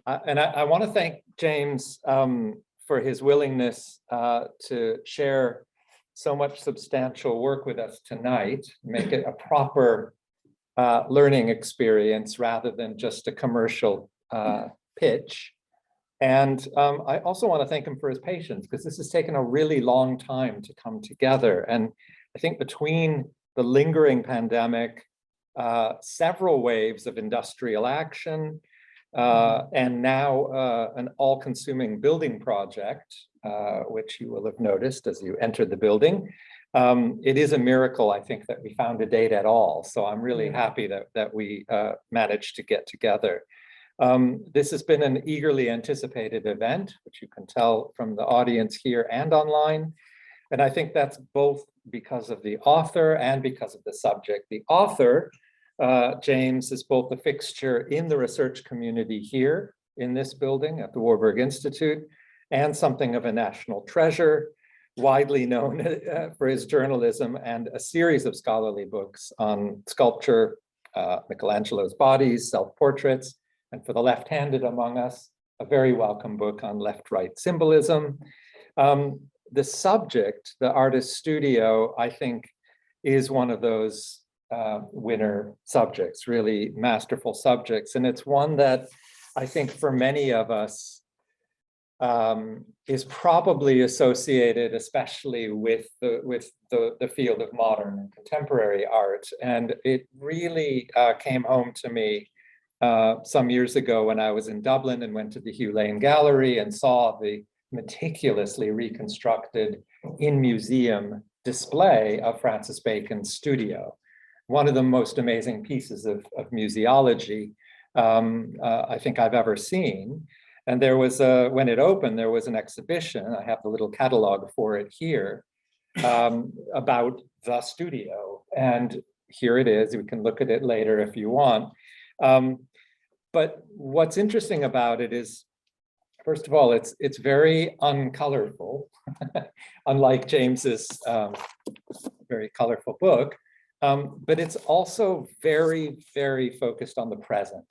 I want to thank James for his willingness to share so much substantial work with us tonight, make it a proper learning experience rather than just a commercial pitch. And I also want to thank him for his patience, because this has taken a really long time to come together. And I think between the lingering pandemic, several waves of industrial action, and now an all-consuming building project, which you will have noticed as you entered the building. It is a miracle, I think, that we found a date at all. So I'm really happy that we managed to get together. This has been an eagerly anticipated event, which you can tell from the audience here and online. And I think that's both because of the author and because of the subject. The author, James, is both a fixture in the research community here in this building at the Warburg Institute, and something of a national treasure, widely known for his journalism and a series of scholarly books on sculpture, Michelangelo's bodies, self-portraits, and for the left-handed among us, a very welcome book on left-right symbolism. The subject, the artist's studio, I think, is one of those winner subjects, really masterful subjects. And it's one that I think for many of us is probably associated, especially with the field of modern and contemporary art. And it really came home to me some years ago when I was in Dublin and went to the Hugh Lane Gallery and saw the meticulously reconstructed in-museum display of Francis Bacon's studio. One of the most amazing pieces of museology I think I've ever seen. And there was when it opened, there was an exhibition, I have the little catalog for it here, about the studio. And here it is, we can look at it later if you want. But what's interesting about it is, first of all, it's very uncolorful, unlike James's very colorful book. But it's also very, very focused on the present.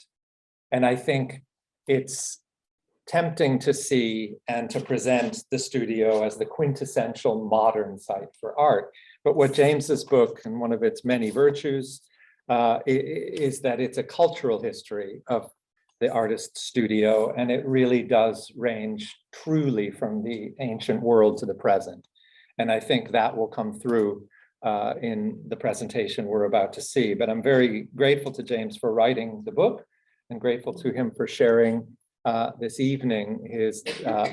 And I think it's tempting to see and to present the studio as the quintessential modern site for art. But what James's book, and one of its many virtues, is that it's a cultural history of the artist's studio, and it really does range truly from the ancient world to the present. And I think that will come through in the presentation we're about to see. But I'm very grateful to James for writing the book, and grateful to him for sharing this evening his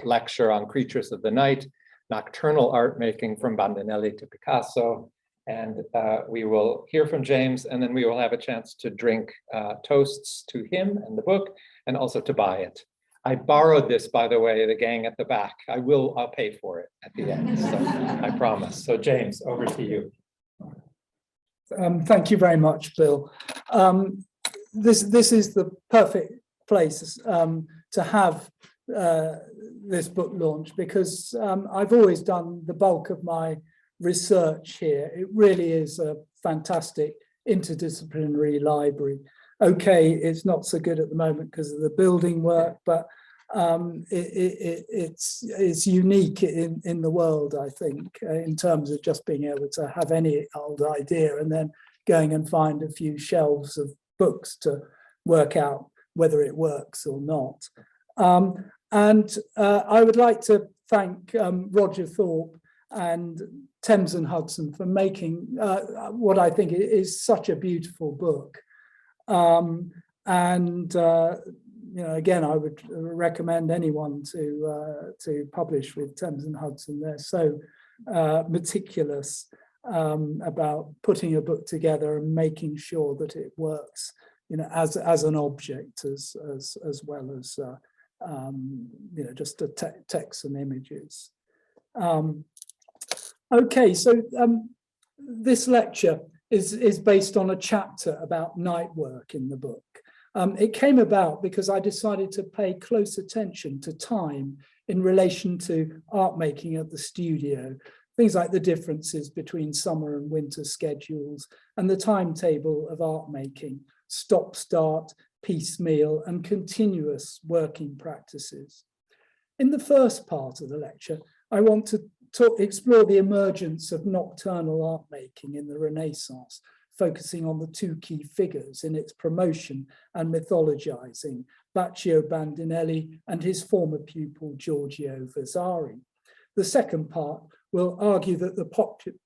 lecture on Creatures of the Night, Nocturnal Art Making from Bandinelli to Picasso. And we will hear from James, and then we will have a chance to drink toasts to him and the book, and also to buy it. I borrowed this, by the way, the gang at the back. I'll pay for it at the end, so I promise. So James, over to you. Thank you very much, Bill. This is the perfect place to have this book launch, because I've always done the bulk of my research here. It really is a fantastic interdisciplinary library. Okay, it's not so good at the moment because of the building work, but it's unique in the world, I think, in terms of just being able to have any old idea and then going and find a few shelves of books to work out whether it works or not. I would like to thank Roger Thorpe and Thames and Hudson for making what I think is such a beautiful book. You know, again, I would recommend anyone to publish with Thames and Hudson. They're so meticulous about putting a book together and making sure that it works, you know, as an object as well as you know, just the text and images. Okay, so this lecture is based on a chapter about night work in the book. It came about because I decided to pay close attention to time in relation to art making at the studio, things like the differences between summer and winter schedules and the timetable of art making, stop, start, piecemeal and continuous working practices. In the first part of the lecture, I want to explore the emergence of nocturnal art making in the Renaissance, focusing on the two key figures in its promotion and mythologizing, Baccio Bandinelli and his former pupil Giorgio Vasari. The second part will argue that the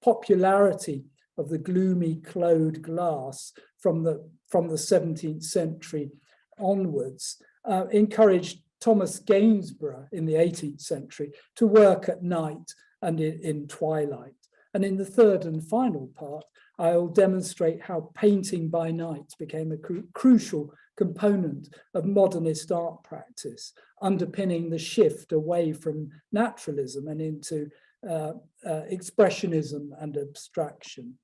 popularity of the gloomy Claude glass from the 17th century onwards encouraged Thomas Gainsborough in the 18th century to work at night and in twilight. And in the third and final part, I'll demonstrate how painting by night became a crucial component of modernist art practice, underpinning the shift away from naturalism and into expressionism and abstraction.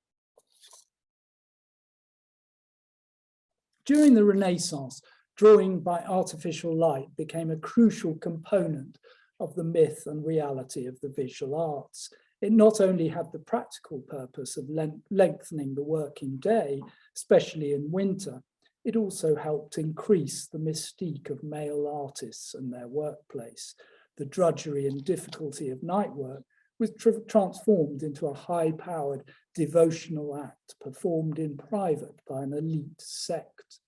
During the Renaissance, drawing by artificial light became a crucial component of the myth and reality of the visual arts. It not only had the practical purpose of lengthening the working day, especially in winter, it also helped increase the mystique of male artists and their workplace. The drudgery and difficulty of night work was transformed into a high-powered devotional act performed in private by an elite sect.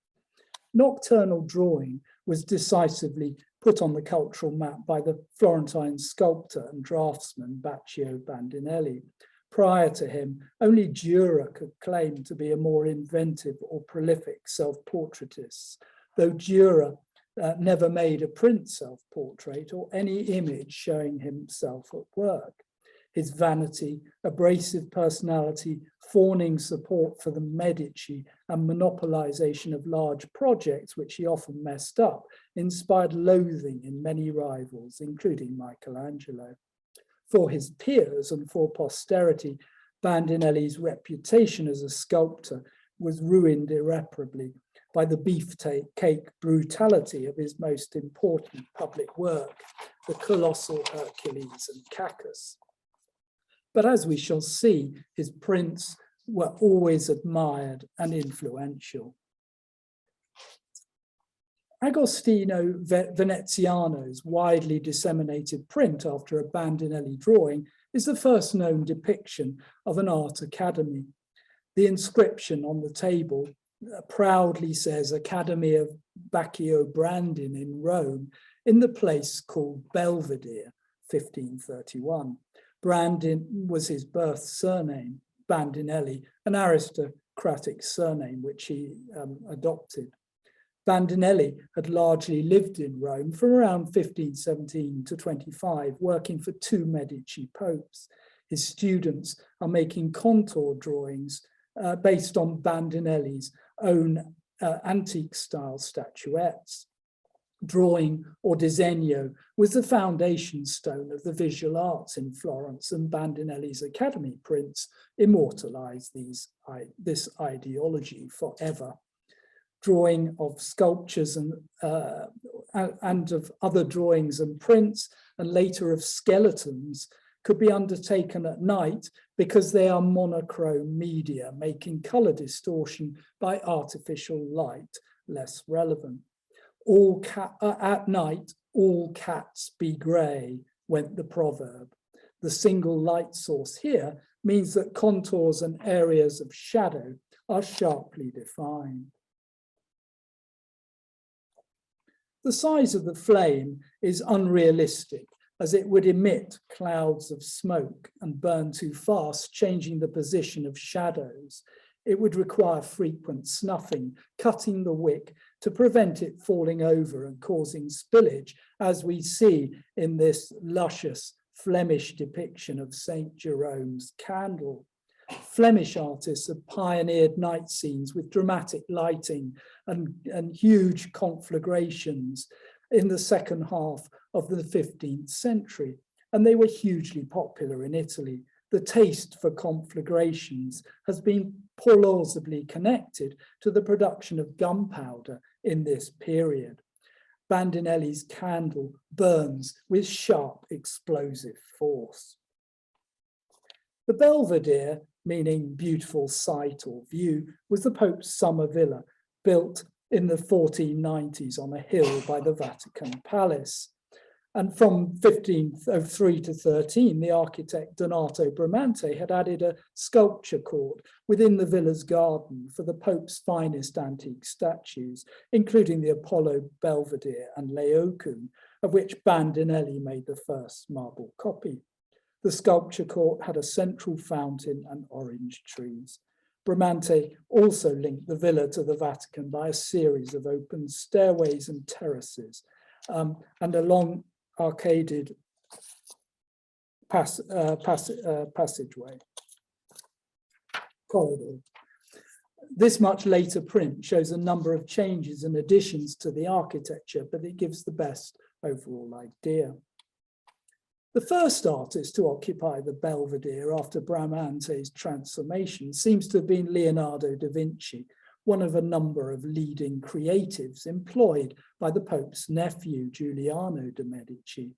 Nocturnal drawing was decisively put on the cultural map by the Florentine sculptor and draftsman Baccio Bandinelli. Prior to him, only Dürer could claim to be a more inventive or prolific self-portraitist, though Dürer never made a print self-portrait or any image showing himself at work. His vanity, abrasive personality, fawning support for the Medici and monopolization of large projects, which he often messed up, inspired loathing in many rivals, including Michelangelo. For his peers and for posterity, Bandinelli's reputation as a sculptor was ruined irreparably by the beefcake brutality of his most important public work, the colossal Hercules and Cacus. But as we shall see, his prints were always admired and influential. Agostino Veneziano's widely disseminated print after a Bandinelli drawing is the first known depiction of an art academy. The inscription on the table proudly says Academy of Baccio Brandin in Rome, in the place called Belvedere, 1531. Brandin was his birth surname, Bandinelli, an aristocratic surname which he adopted. Bandinelli had largely lived in Rome from around 1517 to 25, working for two Medici popes. His students are making contour drawings based on Bandinelli's own antique style statuettes. Drawing or disegno was the foundation stone of the visual arts in Florence, and Bandinelli's Academy prints immortalized this ideology forever. Drawing of sculptures and of other drawings and prints, and later of skeletons, could be undertaken at night because they are monochrome media, making color distortion by artificial light less relevant. At night, all cats be grey, went the proverb. The single light source here means that contours and areas of shadow are sharply defined. The size of the flame is unrealistic, as it would emit clouds of smoke and burn too fast, changing the position of shadows. It would require frequent snuffing, cutting the wick to prevent it falling over and causing spillage, as we see in this luscious Flemish depiction of St. Jerome's candle. Flemish artists have pioneered night scenes with dramatic lighting and huge conflagrations in the second half of the 15th century, and they were hugely popular in Italy. The taste for conflagrations has been plausibly connected to the production of gunpowder in this period. Bandinelli's candle burns with sharp explosive force. The Belvedere, meaning beautiful sight or view, was the Pope's summer villa, built in the 1490s on a hill by the Vatican Palace. And from 1503 to 13, the architect Donato Bramante had added a sculpture court within the villa's garden for the Pope's finest antique statues, including the Apollo Belvedere and Laocoon, of which Bandinelli made the first marble copy. The sculpture court had a central fountain and orange trees. Bramante also linked the villa to the Vatican by a series of open stairways and terraces, and a long arcaded passageway, corridor. This much later print shows a number of changes and additions to the architecture, but it gives the best overall idea. The first artist to occupy the Belvedere after Bramante's transformation seems to have been Leonardo da Vinci, one of a number of leading creatives employed by the Pope's nephew, Giuliano de' Medici.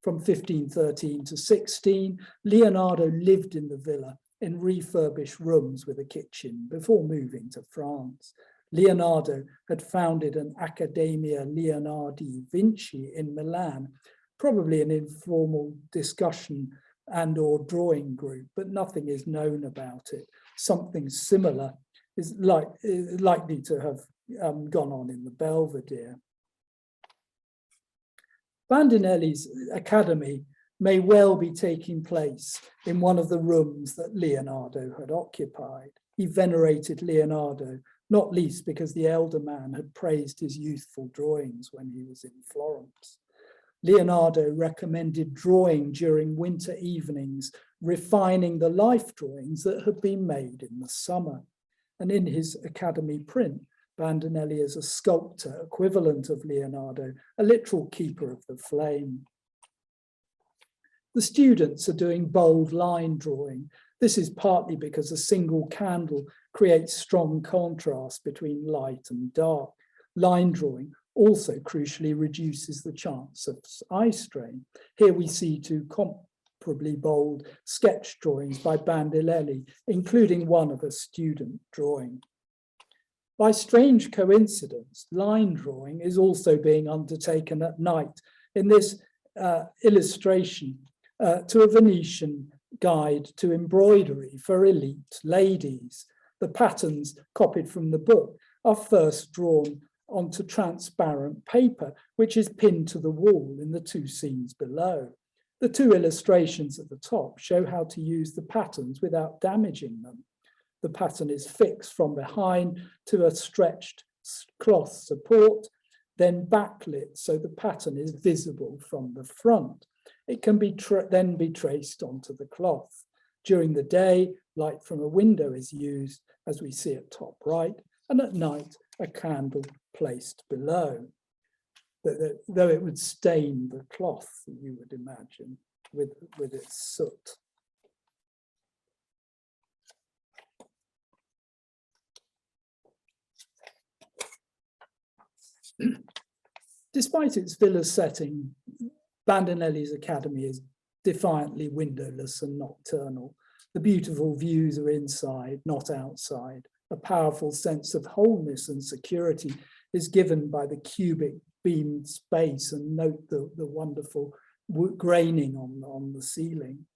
From 1513 to 16, Leonardo lived in the villa in refurbished rooms with a kitchen before moving to France. Leonardo had founded an Accademia Leonardi Vinci in Milan, probably an informal discussion and/or drawing group, but nothing is known about it. Something similar is likely to have gone on in the Belvedere. Bandinelli's academy may well be taking place in one of the rooms that Leonardo had occupied. He venerated Leonardo, not least because the elder man had praised his youthful drawings when he was in Florence. Leonardo recommended drawing during winter evenings, refining the life drawings that had been made in the summer. And in his academy print, Bandinelli is a sculptor equivalent of Leonardo, a literal keeper of the flame. The students are doing bold line drawing. This is partly because a single candle creates strong contrast between light and dark. Line drawing also crucially reduces the chance of eye strain. Here we see two comparably bold sketch drawings by Bandinelli, including one of a student drawing. By strange coincidence, line drawing is also being undertaken at night in this illustration to a Venetian guide to embroidery for elite ladies. The patterns copied from the book are first drawn onto transparent paper, which is pinned to the wall in the two scenes below. The two illustrations at the top show how to use the patterns without damaging them. The pattern is fixed from behind to a stretched cloth support, then backlit so the pattern is visible from the front. It can then be traced onto the cloth. During the day, light from a window is used, as we see at top right, and at night, a candle placed below, though it would stain the cloth, you would imagine, with its soot. Despite its villa setting, Bandinelli's academy is defiantly windowless and nocturnal. The beautiful views are inside, not outside. A powerful sense of wholeness and security is given by the cubic beamed space, and note the wonderful graining on the ceiling,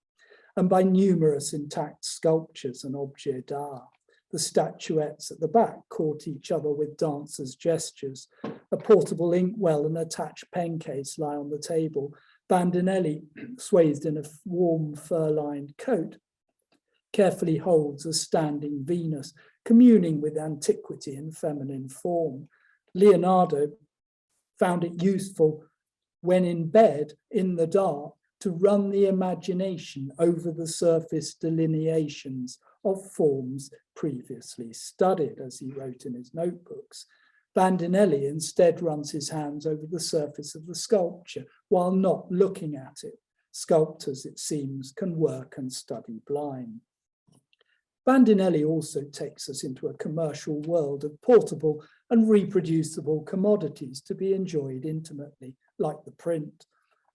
and by numerous intact sculptures and objets d'art. The statuettes at the back court each other with dancers' gestures. A portable inkwell and attached pen case lie on the table. Bandinelli, swathed in a warm fur-lined coat, carefully holds a standing Venus, communing with antiquity in feminine form. Leonardo found it useful when in bed in the dark to run the imagination over the surface delineations of forms previously studied, as he wrote in his notebooks. Bandinelli instead runs his hands over the surface of the sculpture while not looking at it. Sculptors, it seems, can work and study blind. Bandinelli also takes us into a commercial world of portable and reproducible commodities to be enjoyed intimately, like the print.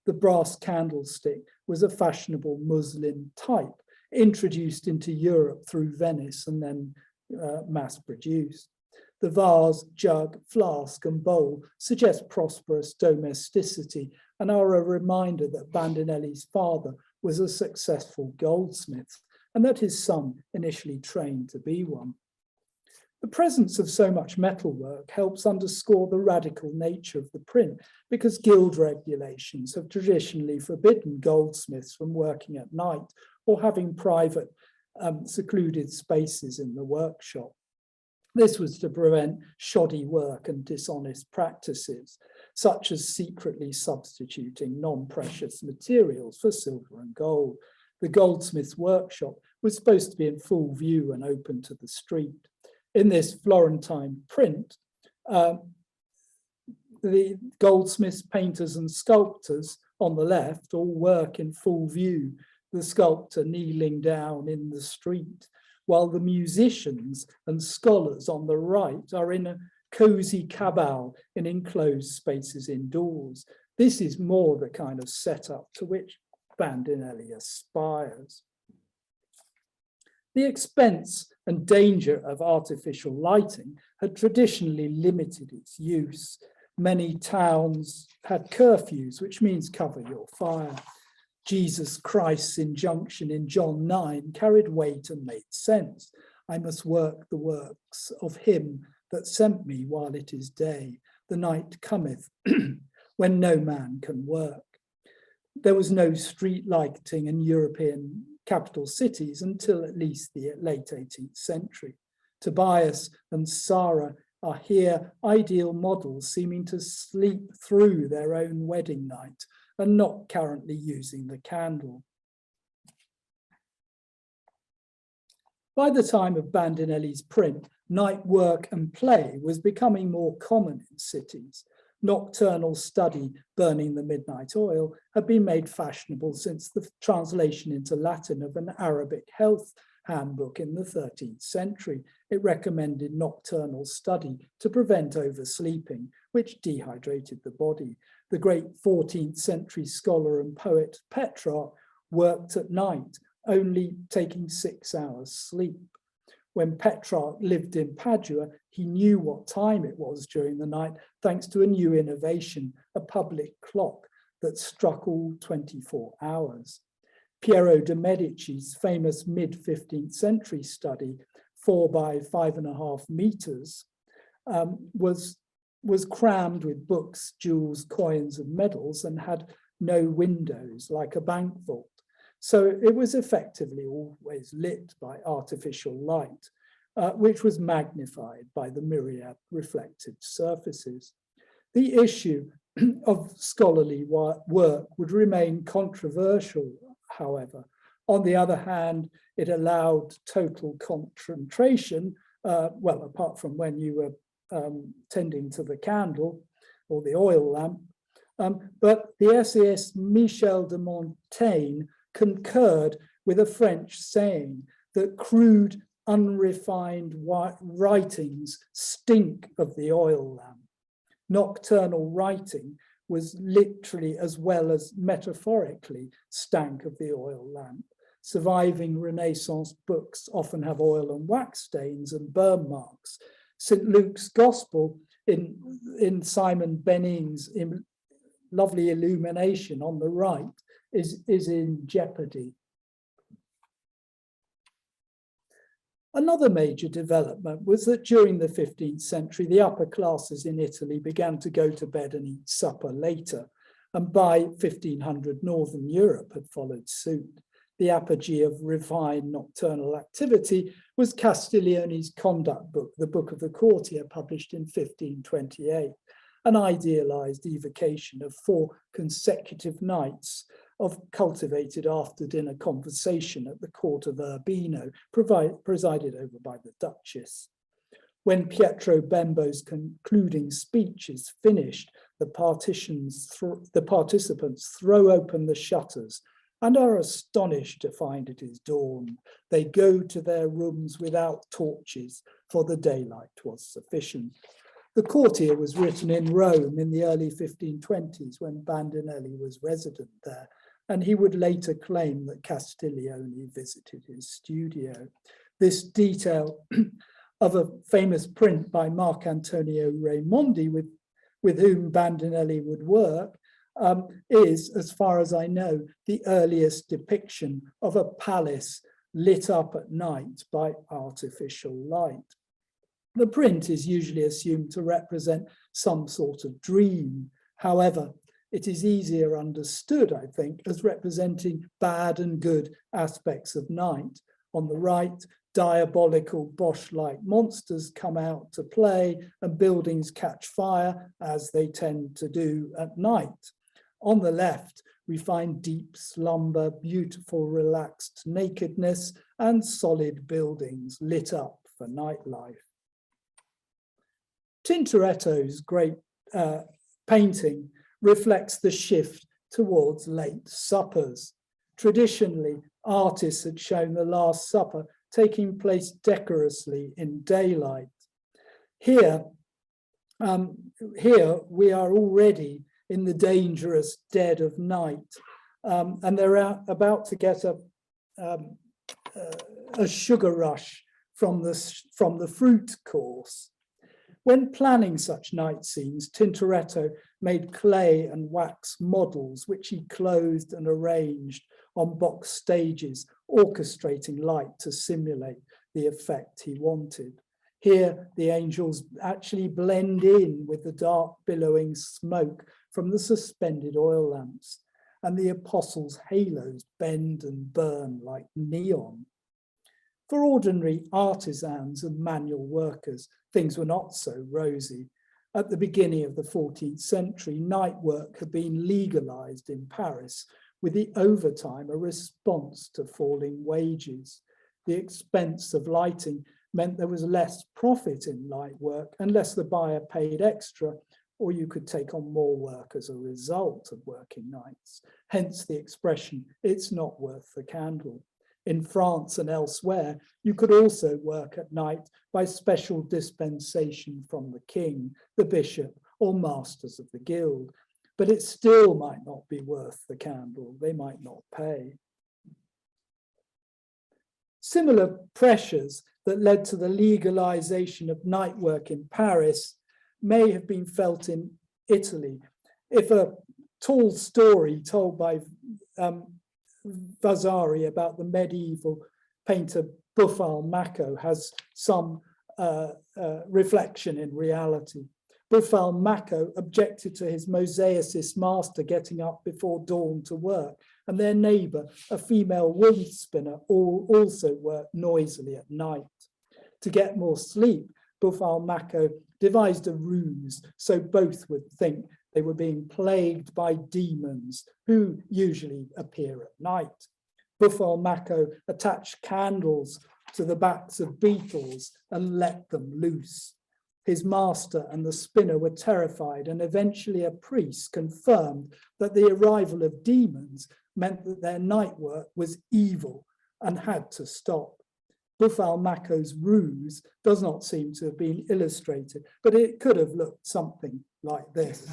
The brass candlestick was a fashionable muslin type, introduced into Europe through Venice and then mass-produced. The vase, jug, flask, and bowl suggest prosperous domesticity and are a reminder that Bandinelli's father was a successful goldsmith and that his son initially trained to be one. The presence of so much metalwork helps underscore the radical nature of the print because guild regulations have traditionally forbidden goldsmiths from working at night or having private secluded spaces in the workshop. This was to prevent shoddy work and dishonest practices, such as secretly substituting non-precious materials for silver and gold. The goldsmith's workshop was supposed to be in full view and open to the street. In this Florentine print, the goldsmiths, painters, and sculptors on the left all work in full view, the sculptor kneeling down in the street, while the musicians and scholars on the right are in a cozy cabal in enclosed spaces indoors. This is more the kind of setup to which Bandinelli aspires. The expense and danger of artificial lighting had traditionally limited its use. Many towns had curfews, which means cover your fire. Jesus Christ's injunction in John 9 carried weight and made sense. I must work the works of him that sent me while it is day. The night cometh when no man can work. There was no street lighting in European capital cities until at least the late 18th century. Tobias and Sarah are here ideal models seeming to sleep through their own wedding night and not currently using the candle. By the time of Bandinelli's print, night work and play was becoming more common in cities. Nocturnal study, burning the midnight oil, had been made fashionable since the translation into Latin of an Arabic health handbook in the 13th century. It recommended nocturnal study to prevent oversleeping, which dehydrated the body. The great 14th century scholar and poet Petrarch worked at night, only taking 6 hours sleep. When Petrarch lived in Padua, he knew what time it was during the night, thanks to a new innovation, a public clock that struck all 24 hours. Piero de' Medici's famous mid-15th century study, 4 by 5.5 meters, was crammed with books, jewels, coins, and medals, and had no windows like a bank vault. So it was effectively always lit by artificial light, which was magnified by the myriad reflected surfaces. The issue of scholarly work would remain controversial, however. On the other hand, it allowed total concentration, well, apart from when you were tending to the candle or the oil lamp. But the essayist Michel de Montaigne concurred with a French saying that crude, unrefined writings stink of the oil lamp. Nocturnal writing was literally as well as metaphorically stank of the oil lamp. Surviving Renaissance books often have oil and wax stains and burn marks. St. Luke's Gospel in Simon Benning's lovely illumination on the right is in jeopardy. Another major development was that during the 15th century, the upper classes in Italy began to go to bed and eat supper later, and by 1500, Northern Europe had followed suit. The apogee of refined nocturnal activity was Castiglione's conduct book, the Book of the Courtier, published in 1528, an idealized evocation of 4 consecutive nights of cultivated after-dinner conversation at the court of Urbino, presided over by the Duchess. When Pietro Bembo's concluding speech is finished, the participants throw open the shutters and are astonished to find it is dawn. They go to their rooms without torches, for the daylight was sufficient. The Courtier was written in Rome in the early 1520s when Bandinelli was resident there, and he would later claim that Castiglione visited his studio. This detail of a famous print by Marc Antonio Raimondi, with whom Bandinelli would work, is, as far as I know, the earliest depiction of a palace lit up at night by artificial light. The print is usually assumed to represent some sort of dream. However, it is easier understood, I think, as representing bad and good aspects of night. On the right, diabolical Bosch-like monsters come out to play and buildings catch fire, as they tend to do at night. On the left, we find deep slumber, beautiful relaxed nakedness, and solid buildings lit up for nightlife. Tintoretto's great painting reflects the shift towards late suppers. Traditionally, artists had shown the Last Supper taking place decorously in daylight. Here we are already in the dangerous dead of night, and they're about to get a sugar rush from the fruit course. When planning such night scenes, Tintoretto made clay and wax models, which he clothed and arranged on box stages, orchestrating light to simulate the effect he wanted. Here, the angels actually blend in with the dark billowing smoke from the suspended oil lamps, and the apostles' halos bend and burn like neon. For ordinary artisans and manual workers, things were not so rosy. At the beginning of the 14th century, night work had been legalized in Paris, with the overtime a response to falling wages. The expense of lighting meant there was less profit in light work unless the buyer paid extra, or you could take on more work as a result of working nights. Hence the expression, it's not worth the candle. In France and elsewhere, you could also work at night by special dispensation from the king, the bishop, or masters of the guild, but it still might not be worth the candle. They might not pay. Similar pressures that led to the legalization of night work in Paris may have been felt in Italy. If a tall story told by Vasari about the medieval painter Buffalmacco has some reflection in reality. Buffalmacco objected to his mosaicist master getting up before dawn to work, and their neighbour, a female wool spinner, also worked noisily at night. To get more sleep, Buffalmacco devised a ruse so both would think they were being plagued by demons who usually appear at night. Buffalmacco attached candles to the backs of beetles and let them loose. His master and the spinner were terrified, and eventually a priest confirmed that the arrival of demons meant that their night work was evil and had to stop. Buffalmacco's ruse does not seem to have been illustrated, but it could have looked something like this.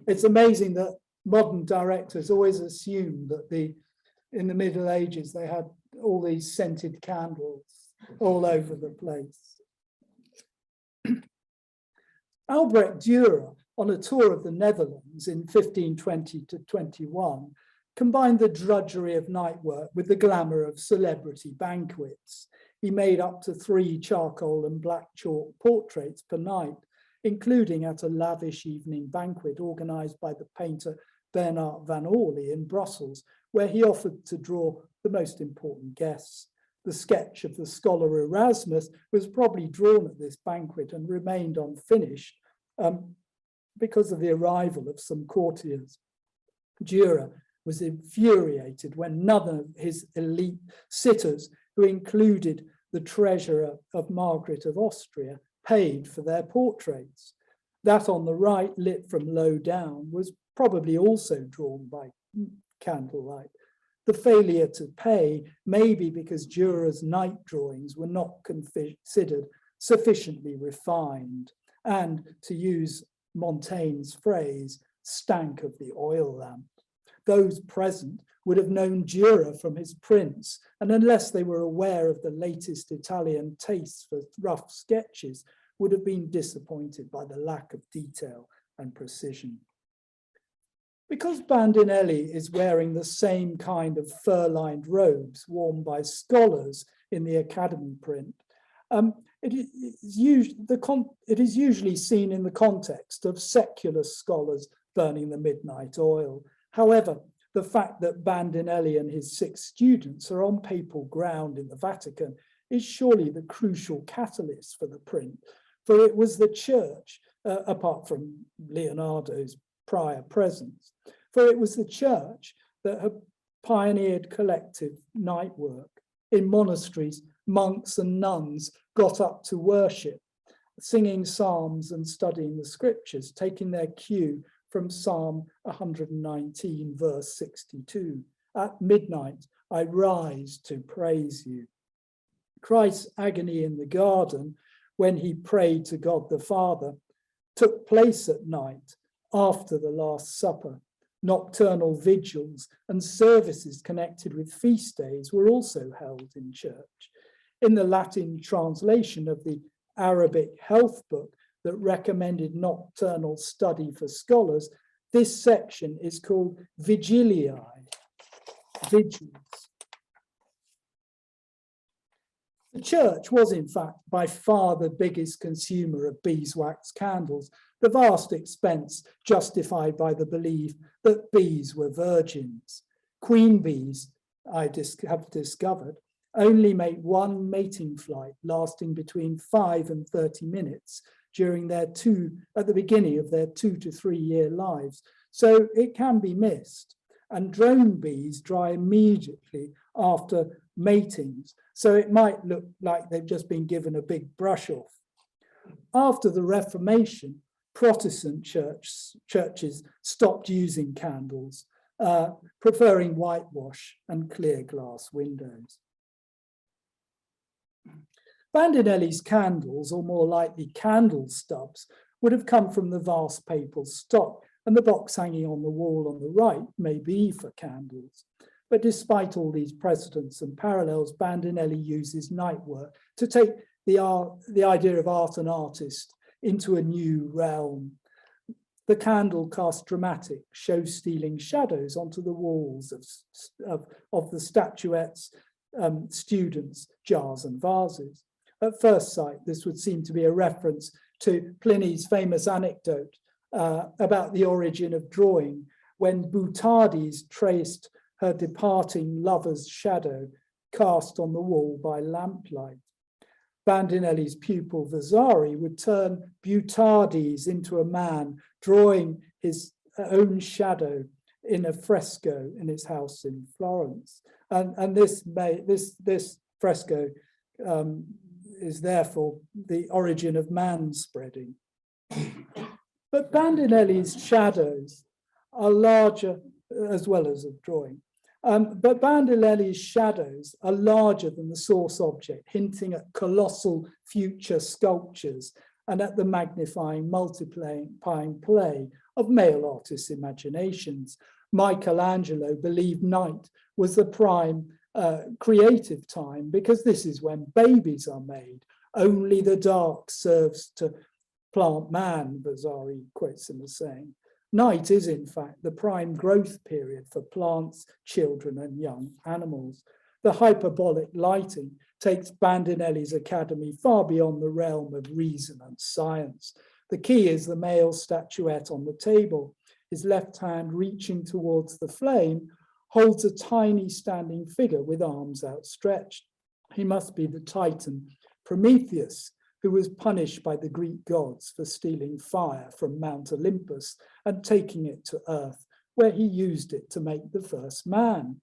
It's amazing that modern directors always assume that in the Middle Ages, they had all these scented candles all over the place. Albrecht Dürer, on a tour of the Netherlands in 1520 to 21, combined the drudgery of night work with the glamour of celebrity banquets. He made up to 3 charcoal and black chalk portraits per night, including at a lavish evening banquet organised by the painter Bernard van Orley in Brussels, where he offered to draw the most important guests. The sketch of the scholar Erasmus was probably drawn at this banquet and remained unfinished because of the arrival of some courtiers. Dürer was infuriated when none of his elite sitters, who included the treasurer of Margaret of Austria, paid for their portraits. That on the right, lit from low down, was probably also drawn by candlelight. The failure to pay may be because Dürer's night drawings were not considered sufficiently refined and, to use Montaigne's phrase, stank of the oil lamp. those present would have known Dürer from his prints, and unless they were aware of the latest Italian tastes for rough sketches, would have been disappointed by the lack of detail and precision. Because Bandinelli is wearing the same kind of fur-lined robes worn by scholars in the Academy print, it is usually seen in the context of secular scholars burning the midnight oil. However, the fact that Bandinelli and his 6 students are on papal ground in the Vatican is surely the crucial catalyst for the print, for it was the church, apart from Leonardo's prior presence, for it was the church that had pioneered collective night work. In monasteries, monks and nuns got up to worship, singing psalms and studying the scriptures, taking their cue from Psalm 119, verse 62. At midnight, I rise to praise you. Christ's agony in the garden, when he prayed to God the Father, took place at night after the Last Supper. Nocturnal vigils and services connected with feast days were also held in church. In the Latin translation of the Arabic health book that recommended nocturnal study for scholars, this section is called Vigiliae, vigils. The church was, in fact, by far the biggest consumer of beeswax candles, the vast expense justified by the belief that bees were virgins. Queen bees, I have discovered, only make one mating flight lasting between 5 and 30 minutes during at the beginning of their 2 to 3 year lives, so it can be missed. And drone bees dry immediately after matings, so it might look like they've just been given a big brush off. After the Reformation, Protestant churches stopped using candles, preferring whitewash and clear glass windows. Bandinelli's candles, or more likely candle stubs, would have come from the vast papal stock, and the box hanging on the wall on the right may be for candles. But despite all these precedents and parallels, Bandinelli uses night work to take the idea of art and artist into a new realm. The candle casts dramatic, show-stealing shadows onto the walls of the statuettes, students, jars and vases. At first sight, this would seem to be a reference to Pliny's famous anecdote about the origin of drawing, when Boutades traced her departing lover's shadow cast on the wall by lamplight. Bandinelli's pupil Vasari would turn Boutades into a man, drawing his own shadow in a fresco in his house in Florence. And this fresco is therefore the origin of man spreading. But Bandinelli's shadows are larger, as well as of drawing. But Bandinelli's shadows are larger than the source object, hinting at colossal future sculptures and at the magnifying, multiplying play of male artists' imaginations. Michelangelo believed night was the prime creative time because this is when babies are made. Only the dark serves to plant man, Vasari quotes him as saying. Night is, in fact, the prime growth period for plants, children, and young animals. The hyperbolic lighting takes Bandinelli's Academy far beyond the realm of reason and science. The key is the male statuette on the table. His left hand, reaching towards the flame, holds a tiny standing figure with arms outstretched. He must be the Titan Prometheus, who was punished by the Greek gods for stealing fire from Mount Olympus and taking it to earth, where he used it to make the first man.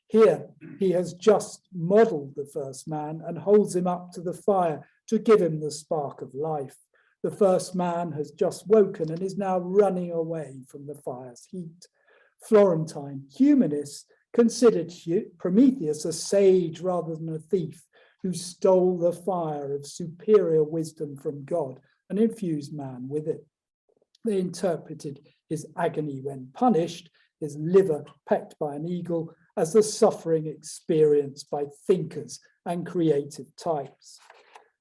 Here, he has just modeled the first man and holds him up to the fire to give him the spark of life. The first man has just woken and is now running away from the fire's heat. Florentine humanists considered Prometheus a sage rather than a thief, who stole the fire of superior wisdom from God and infused man with it. They interpreted his agony when punished, his liver pecked by an eagle, as the suffering experienced by thinkers and creative types.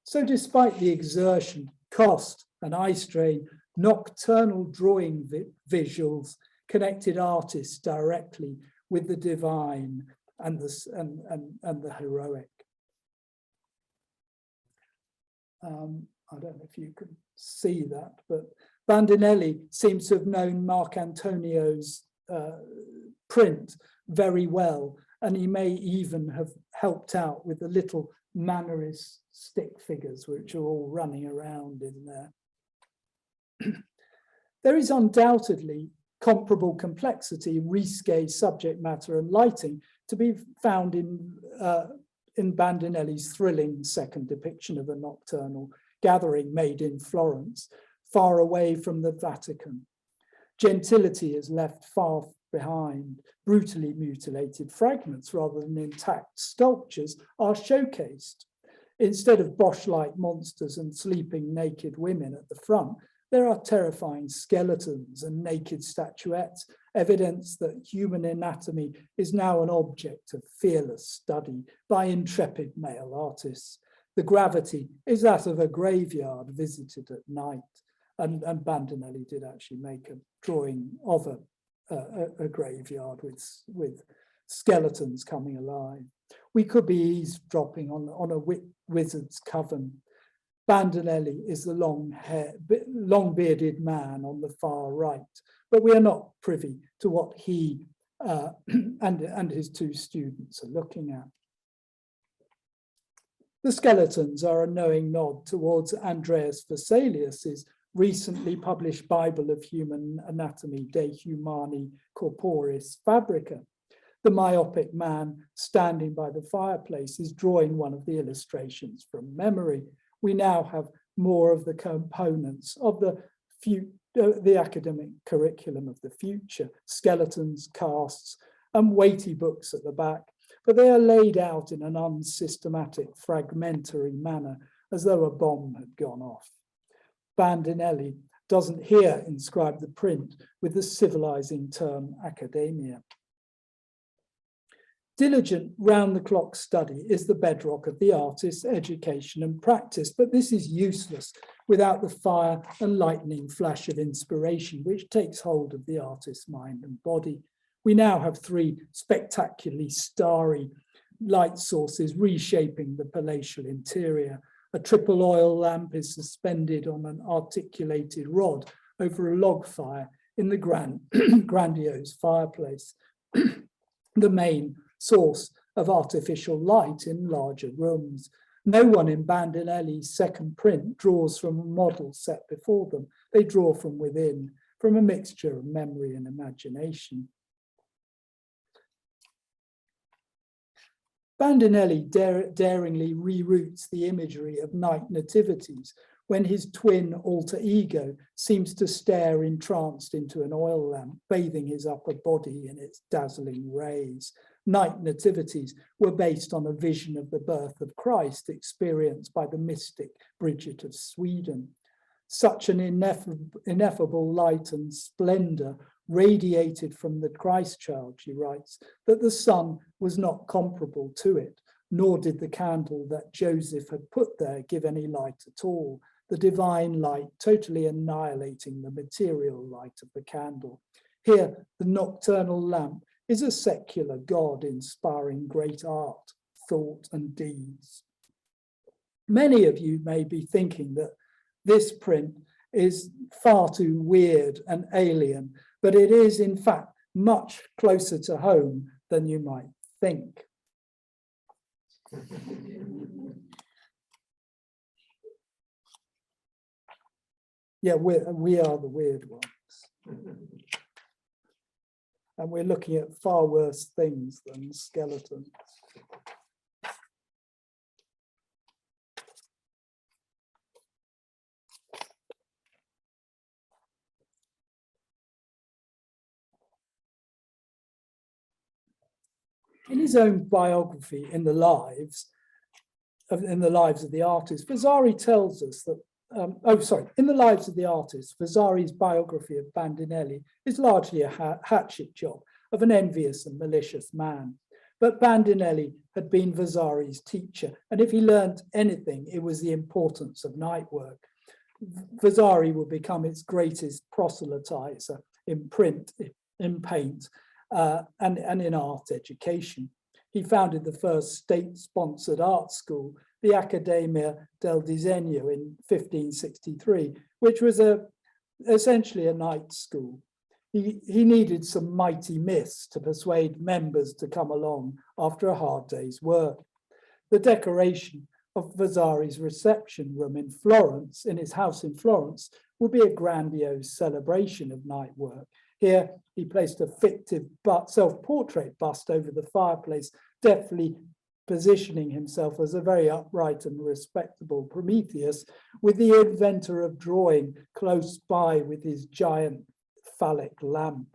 So despite the exertion, cost, and eye strain, nocturnal drawing visuals connected artists directly with the divine and the heroic. I don't know if you can see that, but Bandinelli seems to have known Marcantonio's print very well, and he may even have helped out with the little mannerist stick figures which are all running around in there. There is undoubtedly comparable complexity, risque subject matter and lighting to be found in Bandinelli's thrilling second depiction of a nocturnal gathering made in Florence, far away from the Vatican. Gentility is left far behind. Brutally mutilated fragments rather than intact sculptures are showcased. Instead of Bosch-like monsters and sleeping naked women at the front, there are terrifying skeletons and naked statuettes, evidence that human anatomy is now an object of fearless study by intrepid male artists. The gravity is that of a graveyard visited at night. And Bandinelli did actually make a drawing of a graveyard with skeletons coming alive. We could be eavesdropping on a wizard's coven. Bandinelli is the long-bearded man on the far right, but we are not privy to what he and his two students are looking at. The skeletons are a knowing nod towards Andreas Vesalius's recently published Bible of Human Anatomy, De Humani Corporis Fabrica. The myopic man standing by the fireplace is drawing one of the illustrations from memory. We now have more of the components of the academic curriculum of the future, skeletons, casts, and weighty books at the back, but they are laid out in an unsystematic, fragmentary manner, as though a bomb had gone off. Bandinelli doesn't here inscribe the print with the civilizing term academia. Diligent round-the-clock study is the bedrock of the artist's education and practice, but this is useless without the fire and lightning flash of inspiration which takes hold of the artist's mind and body. We now have three spectacularly starry light sources reshaping the palatial interior. A triple oil lamp is suspended on an articulated rod over a log fire in the grandiose fireplace, the main source of artificial light in larger rooms. No one in Bandinelli's second print draws from a model set before them. They draw from within, from a mixture of memory and imagination. Bandinelli daringly reroutes the imagery of night nativities when his twin alter ego seems to stare entranced into an oil lamp, bathing his upper body in its dazzling rays. Night nativities were based on a vision of the birth of Christ experienced by the mystic Bridget of Sweden. Such an ineffable light and splendor radiated from the Christ child, she writes, that the sun was not comparable to it, nor did the candle that Joseph had put there give any light at all, the divine light totally annihilating the material light of the candle. Here, the nocturnal lamp is a secular God inspiring great art, thought, and deeds. Many of you may be thinking that this print is far too weird and alien, but it is in fact much closer to home than you might think. Yeah, we are the weird ones. And we're looking at far worse things than skeletons. In his own biography, in the lives of the artist, Vasari tells us that in the lives of the artists, Vasari's biography of Bandinelli is largely a hatchet job of an envious and malicious man. But Bandinelli had been Vasari's teacher, and if he learned anything, it was the importance of night work. Vasari would become its greatest proselytizer in print, in paint, and in art education. He founded the first state-sponsored art school, the Accademia del Disegno, in 1563, which was essentially a night school. He needed some mighty myths to persuade members to come along after a hard day's work. The decoration of Vasari's reception room in Florence, in his house in Florence, would be a grandiose celebration of night work. Here, he placed a fictive self-portrait bust over the fireplace, deftly positioning himself as a very upright and respectable Prometheus, with the inventor of drawing close by with his giant phallic lamp.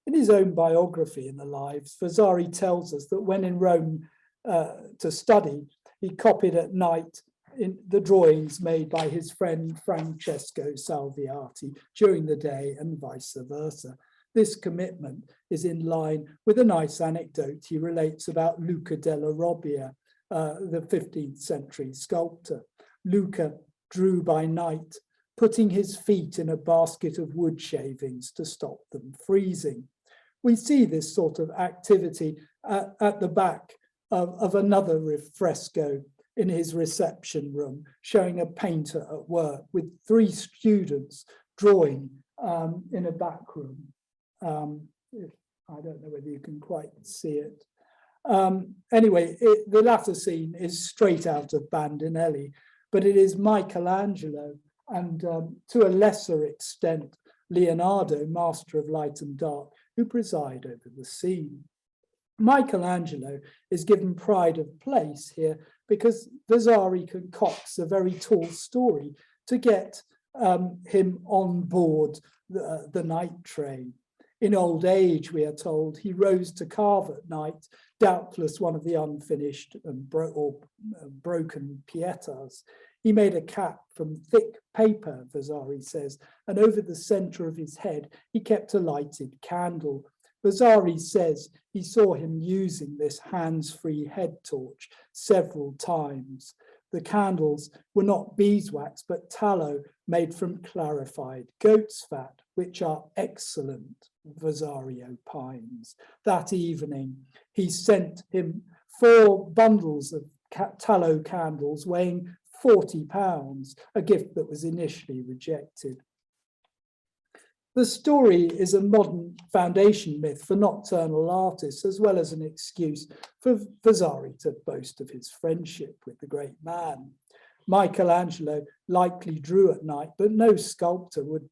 In his own biography in the Lives, Vasari tells us that when in Rome to study, he copied at night in the drawings made by his friend Francesco Salviati during the day and vice versa. This commitment is in line with a nice anecdote he relates about Luca della Robbia, the 15th century sculptor. Luca drew by night, putting his feet in a basket of wood shavings to stop them freezing. We see this sort of activity at the back of another fresco in his reception room, showing a painter at work with 3 students drawing in a back room. I don't know whether you can quite see it. Anyway, the latter scene is straight out of Bandinelli, but it is Michelangelo and to a lesser extent, Leonardo, master of light and dark, who preside over the scene. Michelangelo is given pride of place here because Vasari concocts a very tall story to get him on board the night train. In old age, we are told, he rose to carve at night, doubtless one of the unfinished and broken pietas. He made a cap from thick paper, Vasari says, and over the center of his head, he kept a lighted candle. Vasari says he saw him using this hands-free head torch several times. The candles were not beeswax, but tallow made from clarified goat's fat, which are excellent, Vasari opines. That evening, he sent him 4 bundles of tallow candles weighing 40 pounds, a gift that was initially rejected. The story is a modern foundation myth for nocturnal artists, as well as an excuse for Vasari to boast of his friendship with the great man. Michelangelo likely drew at night, but no sculptor would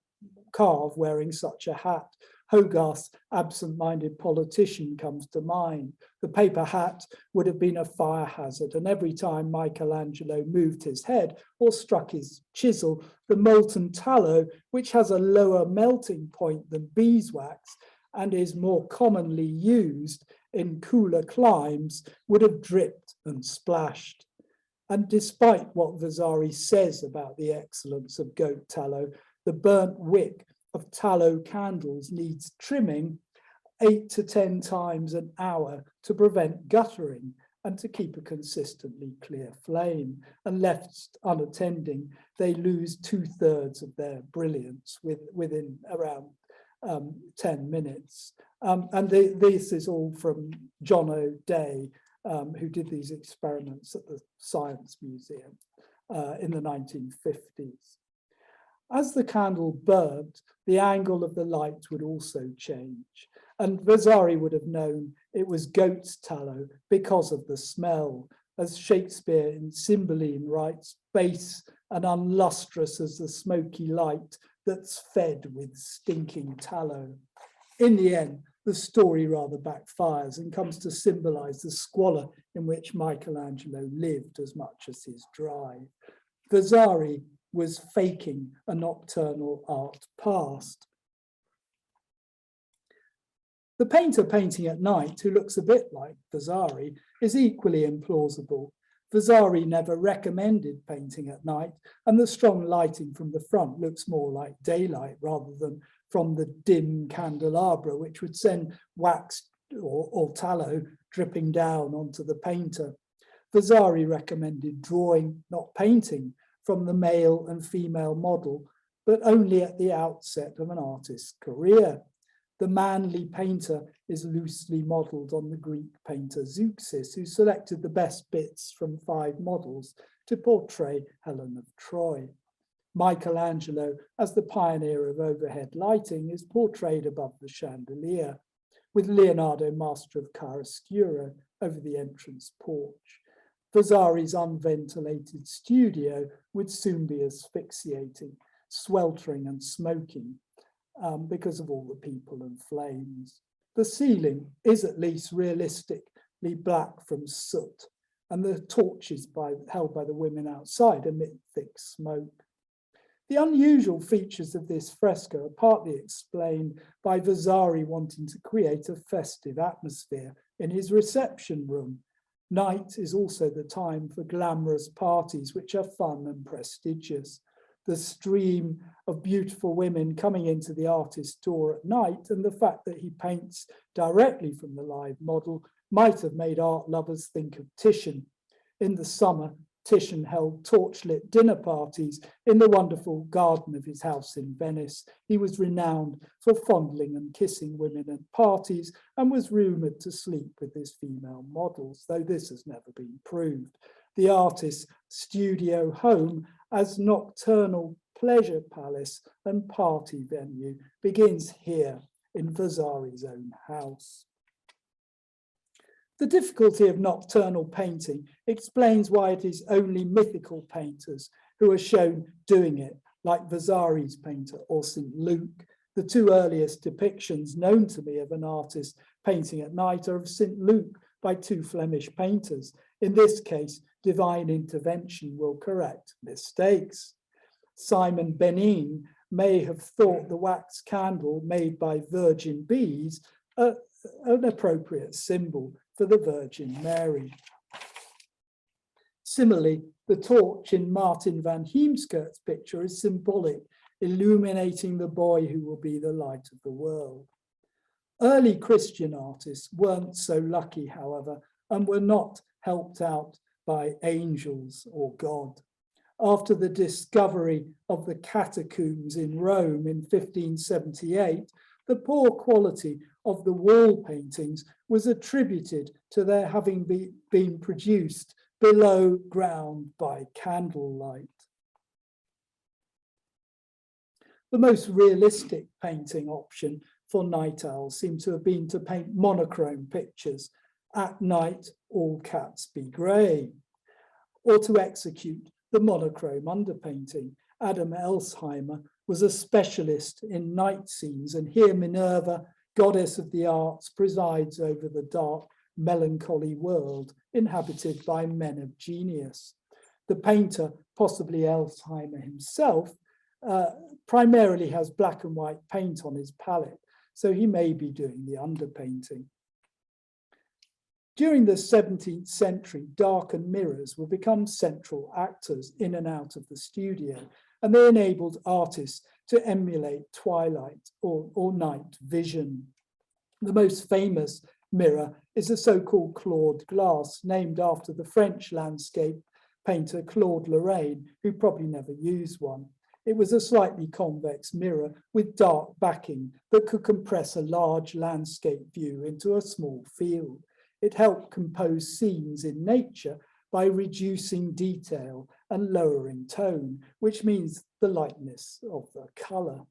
carve wearing such a hat. Hogarth's absent-minded politician comes to mind. The paper hat would have been a fire hazard, and every time Michelangelo moved his head or struck his chisel, the molten tallow, which has a lower melting point than beeswax and is more commonly used in cooler climes, would have dripped and splashed. And despite what Vasari says about the excellence of goat tallow, the burnt wick of tallow candles needs trimming 8 to 10 times an hour to prevent guttering and to keep a consistently clear flame. And left unattending, they lose 2/3 of their brilliance within around 10 minutes. This is all from John O'Day, who did these experiments at the Science Museum in the 1950s. As the candle burnt, the angle of the light would also change, and Vasari would have known it was goat's tallow because of the smell. As Shakespeare in Cymbeline writes, base and unlustrous as the smoky light that's fed with stinking tallow. In the end, the story rather backfires and comes to symbolize the squalor in which Michelangelo lived as much as his drive. Vasari was faking a nocturnal art past. The painter painting at night, who looks a bit like Vasari, is equally implausible. Vasari never recommended painting at night, and the strong lighting from the front looks more like daylight rather than from the dim candelabra, which would send wax or tallow dripping down onto the painter. Vasari recommended drawing, not painting, from the male and female model, but only at the outset of an artist's career. The manly painter is loosely modelled on the Greek painter Zeuxis, who selected the best bits from 5 models to portray Helen of Troy. Michelangelo, as the pioneer of overhead lighting, is portrayed above the chandelier, with Leonardo, master of chiaroscuro, over the entrance porch. Vasari's unventilated studio would soon be asphyxiating, sweltering and smoking because of all the people and flames. The ceiling is at least realistically black from soot, and the torches held by the women outside emit thick smoke. The unusual features of this fresco are partly explained by Vasari wanting to create a festive atmosphere in his reception room. Night is also the time for glamorous parties, which are fun and prestigious. The stream of beautiful women coming into the artist's door at night and the fact that he paints directly from the live model might have made art lovers think of Titian. In the summer, Titian held torchlit dinner parties in the wonderful garden of his house in Venice. He was renowned for fondling and kissing women at parties and was rumoured to sleep with his female models, though this has never been proved. The artist's studio home as nocturnal pleasure palace and party venue begins here in Vasari's own house. The difficulty of nocturnal painting explains why it is only mythical painters who are shown doing it, like Vasari's painter or St. Luke. The 2 earliest depictions known to me of an artist painting at night are of St. Luke by 2 Flemish painters. In this case, divine intervention will correct mistakes. Simon Benin may have thought the wax candle made by virgin bees an appropriate symbol for the Virgin Mary. Similarly, the torch in Martin van Heemskerk's picture is symbolic, illuminating the boy who will be the light of the world. Early Christian artists weren't so lucky, however, and were not helped out by angels or God. After the discovery of the catacombs in Rome in 1578, the poor quality of the wall paintings was attributed to their having been produced below ground by candlelight. The most realistic painting option for night owls seems to have been to paint monochrome pictures, at night all cats be grey, or to execute the monochrome underpainting. Adam Elsheimer was a specialist in night scenes, and here Minerva, goddess of the arts, presides over the dark, melancholy world inhabited by men of genius. The painter, possibly Elsheimer himself, primarily has black and white paint on his palette, so he may be doing the underpainting. During the 17th century, darkened mirrors will become central actors in and out of the studio, and they enabled artists to emulate twilight or night vision. The most famous mirror is a so-called Claude glass, named after the French landscape painter Claude Lorraine, who probably never used one. It was a slightly convex mirror with dark backing that could compress a large landscape view into a small field. It helped compose scenes in nature by reducing detail and lowering tone, which means the lightness of the colour.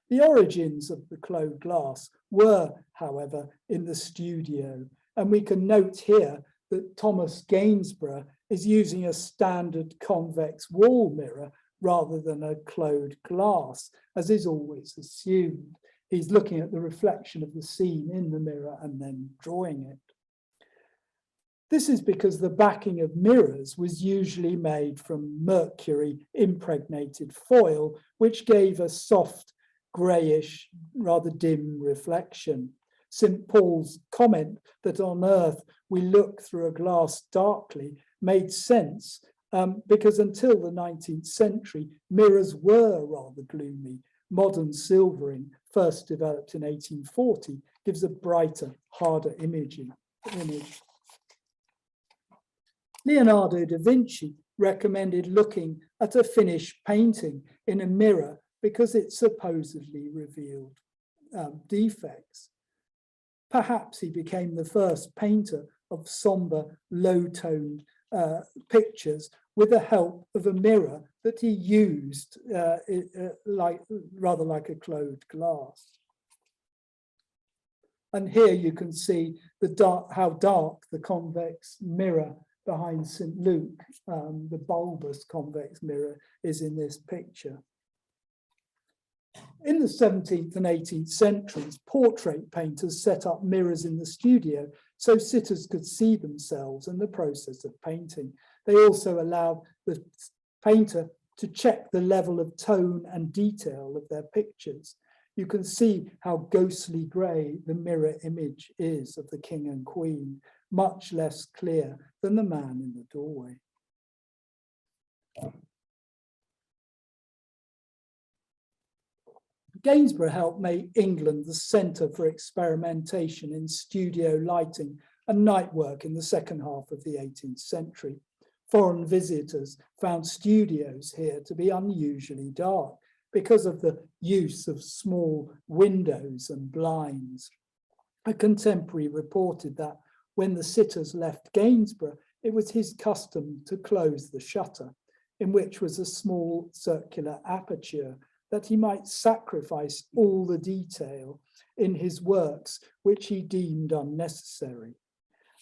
The origins of the Claude glass were, however, in the studio, and we can note here that Thomas Gainsborough is using a standard convex wall mirror rather than a Claude glass, as is always assumed. He's looking at the reflection of the scene in the mirror and then drawing it. This is because the backing of mirrors was usually made from mercury impregnated foil, which gave a soft, greyish, rather dim reflection. St. Paul's comment that on earth we look through a glass darkly made sense because until the 19th century, mirrors were rather gloomy. Modern silvering, first developed in 1840, gives a brighter, harder image. Leonardo da Vinci recommended looking at a finished painting in a mirror because it supposedly revealed defects. Perhaps he became the first painter of somber, low-toned pictures with the help of a mirror that he used rather like a closed glass. And here you can see how dark the convex mirror behind St. Luke, the bulbous convex mirror, is in this picture. In the 17th and 18th centuries, portrait painters set up mirrors in the studio so sitters could see themselves in the process of painting. They also allowed the painter to check the level of tone and detail of their pictures. You can see how ghostly grey the mirror image is of the king and queen, much less clear than the man in the doorway. Gainsborough helped make England the centre for experimentation in studio lighting and night work in the second half of the 18th century. Foreign visitors found studios here to be unusually dark because of the use of small windows and blinds. A contemporary reported that when the sitters left Gainsborough, it was his custom to close the shutter, in which was a small circular aperture, that he might sacrifice all the detail in his works which he deemed unnecessary.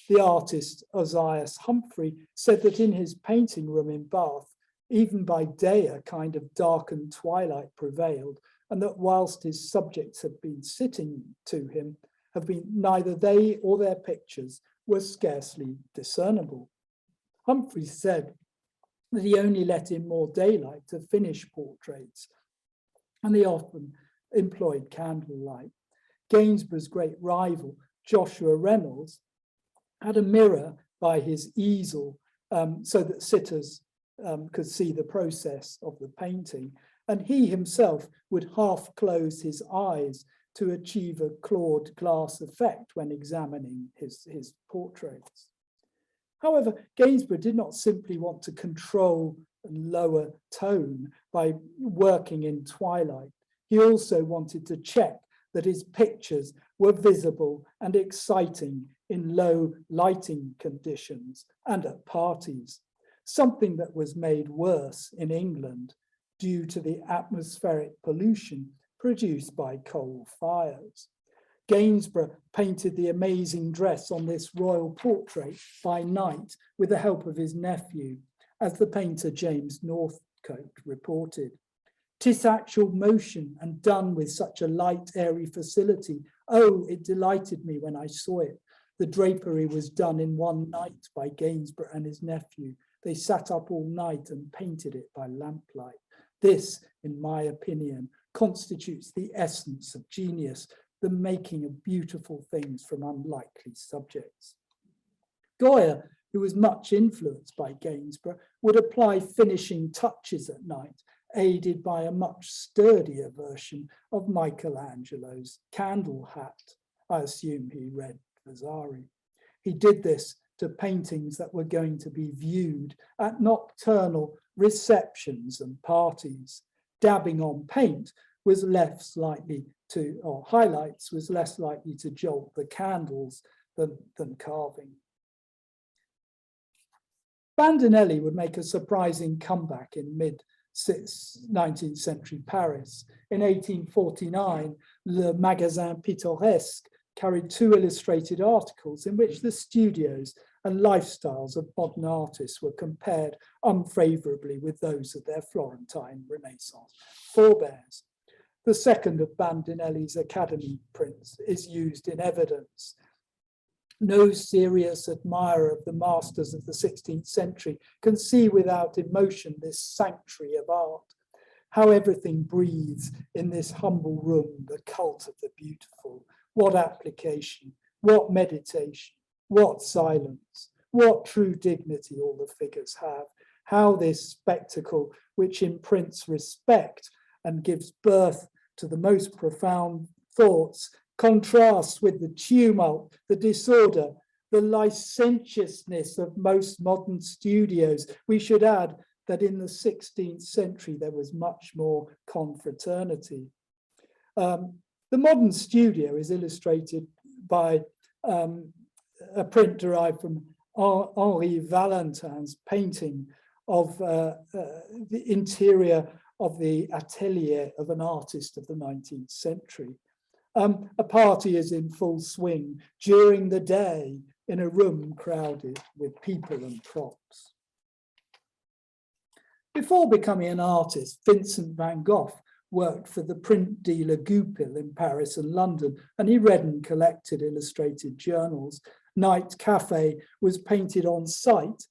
The artist Ozias Humphrey said that in his painting room in Bath, even by day a kind of darkened twilight prevailed, and that whilst his subjects had been sitting to him, neither they or their pictures were scarcely discernible. Humphrey said that he only let in more daylight to finish portraits, and he often employed candlelight. Gainsborough's great rival, Joshua Reynolds, had a mirror by his easel so that sitters could see the process of the painting, and he himself would half close his eyes to achieve a clawed glass effect when examining his portraits. However, Gainsborough did not simply want to control and lower tone by working in twilight. He also wanted to check that his pictures were visible and exciting in low lighting conditions and at parties, something that was made worse in England due to the atmospheric pollution produced by coal fires. Gainsborough painted the amazing dress on this royal portrait by night with the help of his nephew, as the painter James Northcote reported. "'Tis actual motion and done with such a light, airy facility. Oh, it delighted me when I saw it. The drapery was done in one night by Gainsborough and his nephew. They sat up all night and painted it by lamplight. This, in my opinion, constitutes the essence of genius, the making of beautiful things from unlikely subjects." Goya, who was much influenced by Gainsborough, would apply finishing touches at night, aided by a much sturdier version of Michelangelo's candle hat. I assume he read Vasari. He did this to paintings that were going to be viewed at nocturnal receptions and parties. Dabbing on paint was less likely to, or highlights was less likely to jolt the candles than carving. Bandinelli would make a surprising comeback in mid-19th century Paris. In 1849, Le Magasin Pittoresque carried 2 illustrated articles in which the studios and lifestyles of modern artists were compared unfavorably with those of their Florentine Renaissance forebears. The second of Bandinelli's Academy prints is used in evidence. No serious admirer of the masters of the 16th century can see without emotion this sanctuary of art. How everything breathes in this humble room, the cult of the beautiful. What application, what meditation, what silence, what true dignity all the figures have, how this spectacle, which imprints respect and gives birth to the most profound thoughts, contrasts with the tumult, the disorder, the licentiousness of most modern studios. We should add that in the 16th century, there was much more confraternity. The modern studio is illustrated by a print derived from Henri Valentin's painting of the interior of the atelier of an artist of the 19th century. A party is in full swing during the day in a room crowded with people and props. Before becoming an artist, Vincent van Gogh worked for the print dealer Goupil in Paris and London, and he read and collected illustrated journals. Night Cafe was painted on site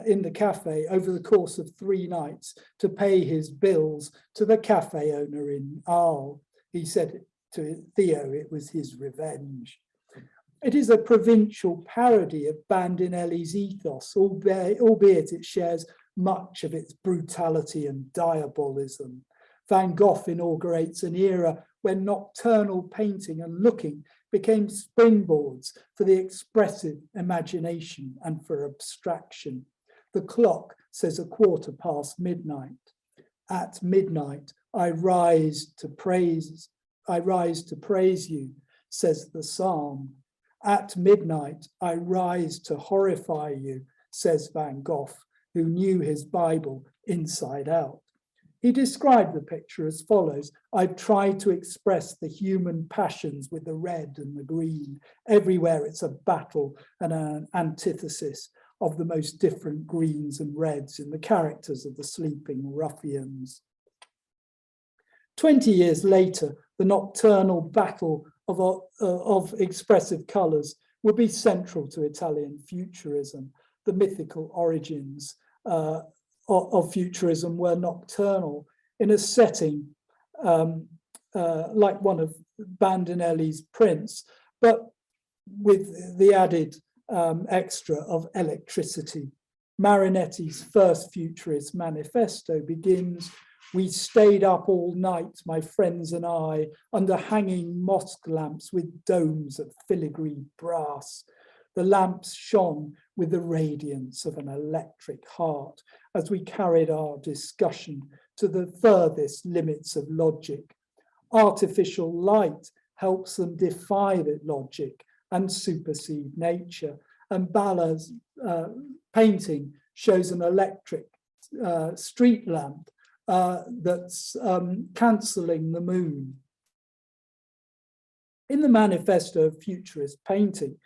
in the cafe over the course of 3 nights to pay his bills to the cafe owner in Arles. He said to Theo it was his revenge. It is a provincial parody of Bandinelli's ethos, albeit it shares much of its brutality and diabolism. Van Gogh inaugurates an era when nocturnal painting and looking became springboards for the expressive imagination and for abstraction. The clock says 1/4 midnight. At midnight, I rise to praise you, says the psalm. At midnight, I rise to horrify you, says Van Gogh, who knew his Bible inside out. He described the picture as follows: I've tried to express the human passions with the red and the green. Everywhere it's a battle and an antithesis of the most different greens and reds in the characters of the sleeping ruffians. 20 years later, the nocturnal battle of expressive colours will be central to Italian Futurism. The mythical origins of Futurism were nocturnal in a setting like one of Bandinelli's prints, but with the added extra of electricity. Marinetti's first Futurist manifesto begins, "We stayed up all night, my friends and I, under hanging mosque lamps with domes of filigree brass. The lamps shone with the radiance of an electric heart as we carried our discussion to the furthest limits of logic. Artificial light helps them defy that logic and supersede nature. And Balla's painting shows an electric street lamp that's cancelling the moon." In the manifesto of Futurist painting,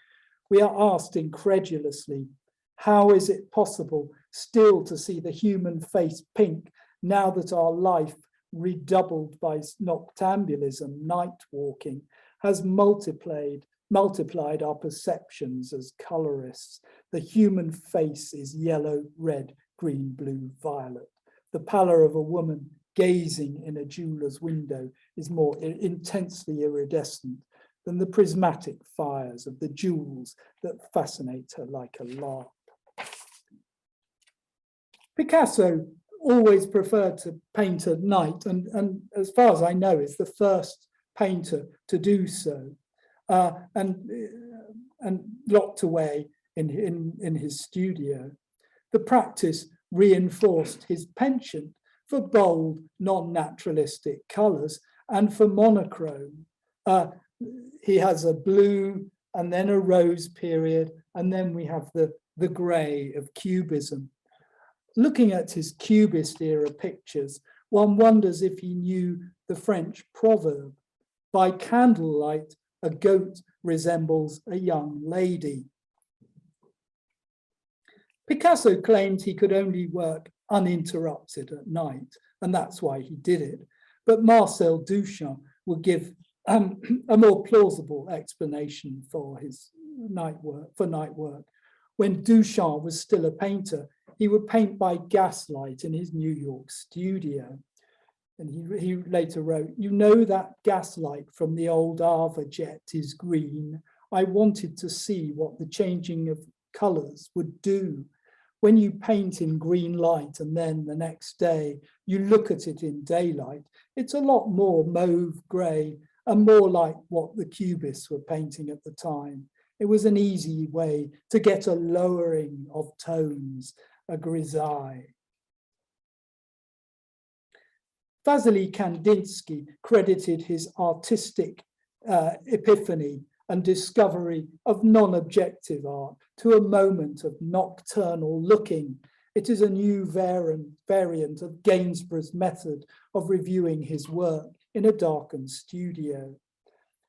we are asked incredulously, how is it possible still to see the human face pink now that our life, redoubled by noctambulism, night walking, has multiplied our perceptions as colorists? The human face is yellow, red, green, blue, violet. The pallor of a woman gazing in a jeweler's window is more intensely iridescent than the prismatic fires of the jewels that fascinate her like a lark. Picasso always preferred to paint at night, and as far as I know, is the first painter to do so, and locked away in his studio. The practice reinforced his penchant for bold, non-naturalistic colours and for monochrome. He has a blue and then a rose period, and then we have the grey of Cubism. Looking at his Cubist era pictures, one wonders if he knew the French proverb, "By candlelight, a goat resembles a young lady." Picasso claimed he could only work uninterrupted at night, and that's why he did it. But Marcel Duchamp will give a more plausible explanation for his night work. When Duchamp was still a painter, he would paint by gaslight in his New York studio. And he later wrote, "You know that gaslight from the old Ava jet is green. I wanted to see what the changing of colors would do. When you paint in green light and then the next day you look at it in daylight, it's a lot more mauve grey and more like what the Cubists were painting at the time. It was an easy way to get a lowering of tones, a grisaille. Vasari Kandinsky credited his artistic epiphany and discovery of non-objective art to a moment of nocturnal looking. It is a new variant of Gainsborough's method of reviewing his work in a darkened studio.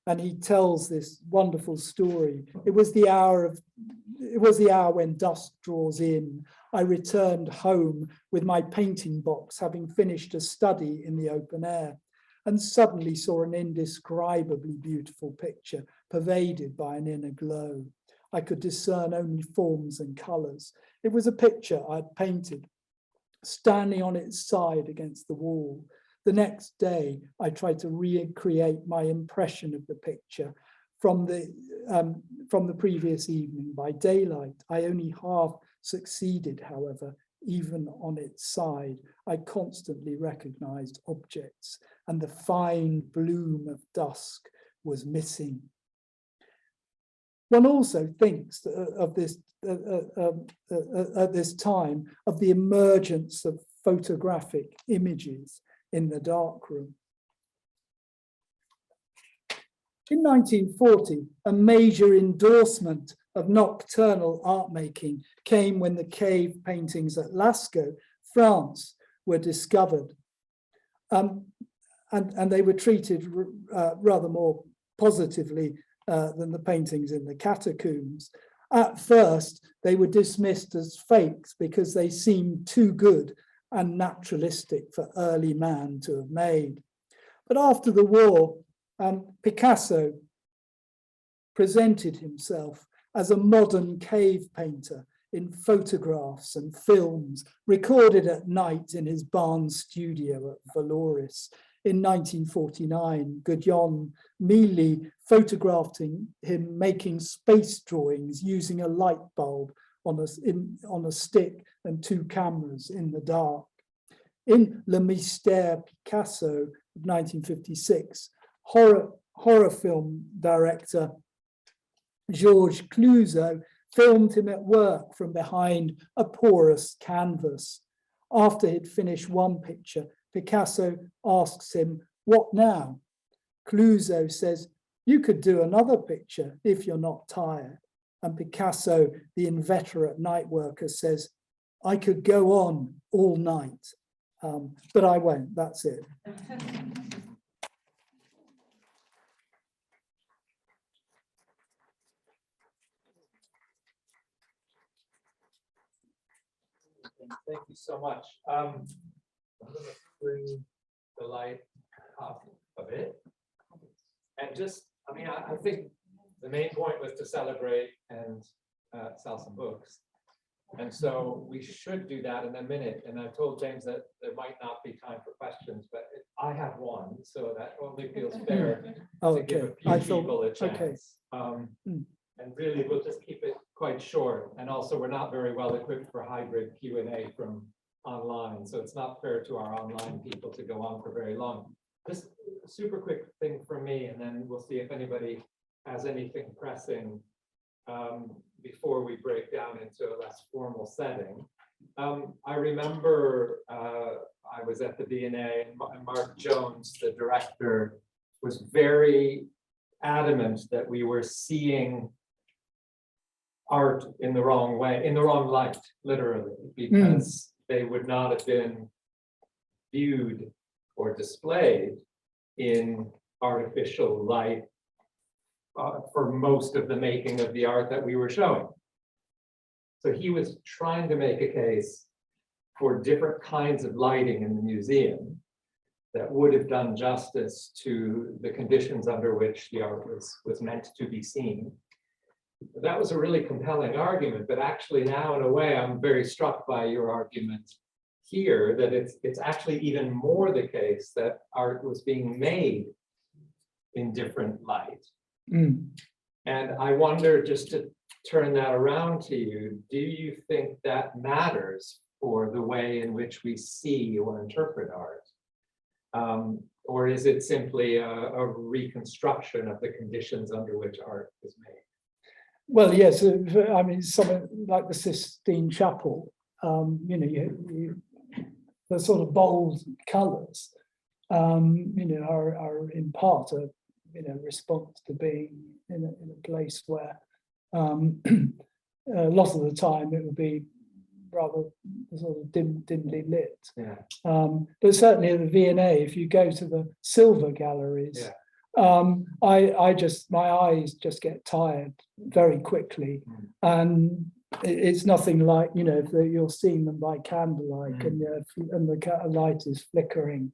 And he tells this wonderful story. It was the hour when dusk draws in. I returned home with my painting box, having finished a study in the open air, and suddenly saw an indescribably beautiful picture pervaded by an inner glow. I could discern only forms and colours. It was a picture I'd painted, standing on its side against the wall. The next day, I tried to recreate my impression of the picture from the previous evening by daylight. I only half succeeded, however. Even on its side, I constantly recognized objects, and the fine bloom of dusk was missing. One also thinks of this at this time of the emergence of photographic images in the darkroom. In 1940, a major endorsement of nocturnal art making came when the cave paintings at Lascaux, France, were discovered. And they were treated rather more positively than the paintings in the catacombs. At first, they were dismissed as fakes because they seemed too good and naturalistic for early man to have made. But after the war, Picasso presented himself as a modern cave painter in photographs and films recorded at night in his barn studio at Valoris. In 1949, Gideon Mealy photographed him making space drawings using a light bulb on a stick and two cameras in the dark. In Le Mystère Picasso of 1956, horror film director Georges Clouzot filmed him at work from behind a porous canvas. After he'd finished one picture, Picasso asks him, "What now?" Clouzot says, "You could do another picture if you're not tired." And Picasso, the inveterate night worker, says, "I could go on all night, but I won't, that's it." Thank you so much. I'm going to bring the light up a bit. And just, I think the main point was to celebrate and sell some books. And so we should do that in a minute. And I told James that there might not be time for questions, but I have one, so that only feels fair to give a few people a chance. And really, we'll just keep it quite short. And also, we're not very well equipped for hybrid Q&A from online, so it's not fair to our online people to go on for very long. Just a super quick thing from me, and then we'll see if anybody has anything pressing before we break down into a less formal setting. I remember I was at the V&A, and Mark Jones, the director, was very adamant that we were seeing art in the wrong way, in the wrong light, literally, because they would not have been viewed or displayed in artificial light for most of the making of the art that we were showing. So he was trying to make a case for different kinds of lighting in the museum that would have done justice to the conditions under which the art was meant to be seen. That was a really compelling argument, but actually now, in a way, I'm very struck by your argument here that it's actually even more the case that art was being made in different light. And I wonder, just to turn that around to you, do you think that matters for the way in which we see or interpret art? Or is it simply a reconstruction of the conditions under which art is made? Well, yes, I mean, something like the Sistine Chapel, you know, the sort of bold colours, you know, are in part a, you know, response to being in a place where a lot of the time it would be rather sort of dimly lit. Yeah. But certainly at the V&A, if you go to the silver galleries, I just, my eyes just get tired very quickly, and it's nothing like, you know, if you're seeing them by candlelight and the light is flickering,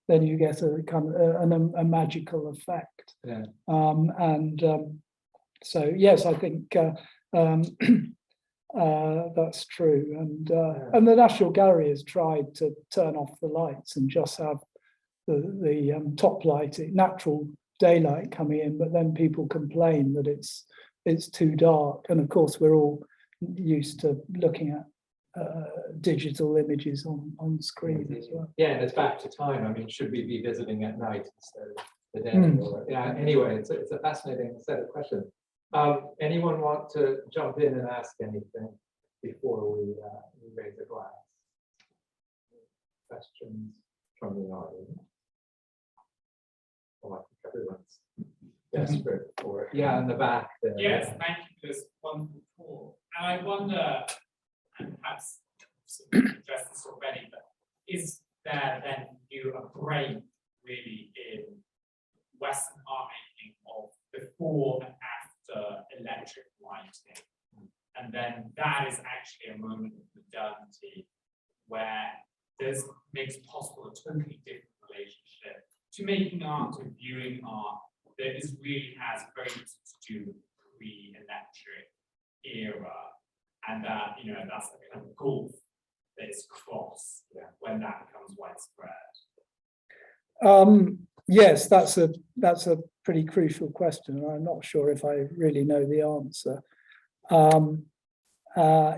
then you get a kind of a magical effect. Yeah. So yes, I think that's true, and the National Gallery has tried to turn off the lights and just have the top lighting, natural daylight coming in, but then people complain that it's too dark, and of course we're all used to looking at digital images on screen as well. Yeah, and it's back to time. I mean, should we be visiting at night instead of the day? Or, yeah. Anyway, it's a fascinating set of questions. Anyone want to jump in and ask anything before we raise a glass? Questions from the audience? Oh, I think everyone's desperate for it. Yeah, in the back there. Yes, thank you for this wonderful talk. And I wonder, and perhaps you addressed this already, but is there then you a break really in Western art making of before and after electric lighting? And then that is actually a moment of modernity where this makes possible a totally different relationship to making art, to viewing art, that is really has very little to do with the pre-electric era, and that, you know, that's the kind of gulf that is crossed when that becomes widespread. Yes, that's a pretty crucial question. I'm not sure if I really know the answer.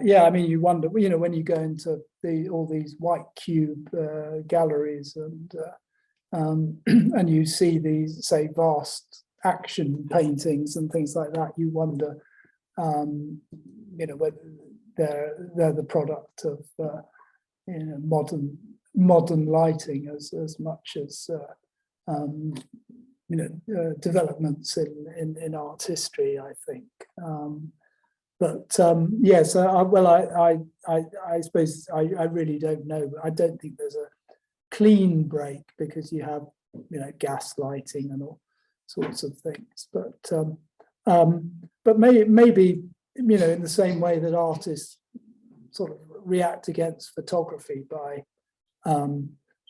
Yeah, I mean, you wonder, you know, when you go into all these white cube galleries and you see these, say, vast action paintings and things like that, you wonder, you know, whether they're the product of you know, modern lighting as much as you know, developments in art history, I think. But yes, well, I suppose I really don't know. I don't think there's a clean break, because you have, you know, gas lighting and all sorts of things. But maybe, you know, in the same way that artists sort of react against photography by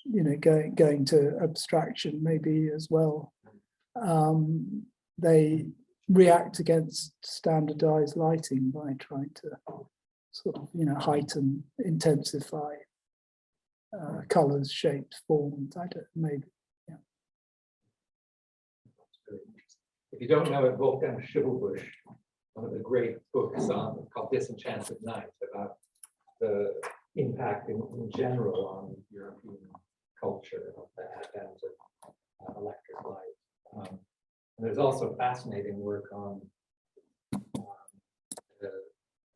you know, going to abstraction, maybe as well. They react against standardized lighting by trying to sort of, you know, heighten, intensify colors, shapes, forms. I don't, maybe. Yeah. If you don't know it, Wolfgang Schibelbusch, one of the great books on called Disenchanted Night, about the impact in general on European culture of the advent of electric light. And there's also fascinating work on the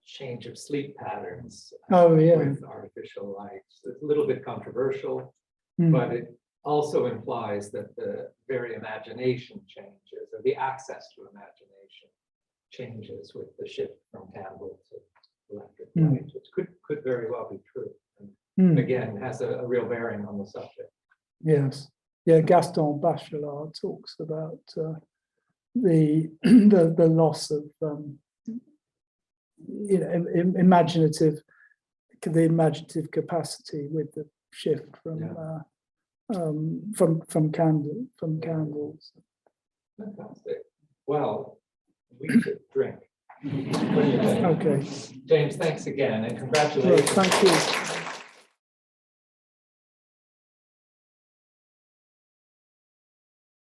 change of sleep patterns with artificial lights. It's a little bit controversial, but it also implies that the very imagination changes, or the access to imagination changes with the shift from candle to electric light, which could very well be true. And again, has a real bearing on the subject. Yes. Yeah, Gaston Bachelard talks about the loss of you know, imaginative capacity with the shift from candles. Fantastic. Well, we should drink. What do you think? Okay. James, thanks again, and congratulations. Well, thank you.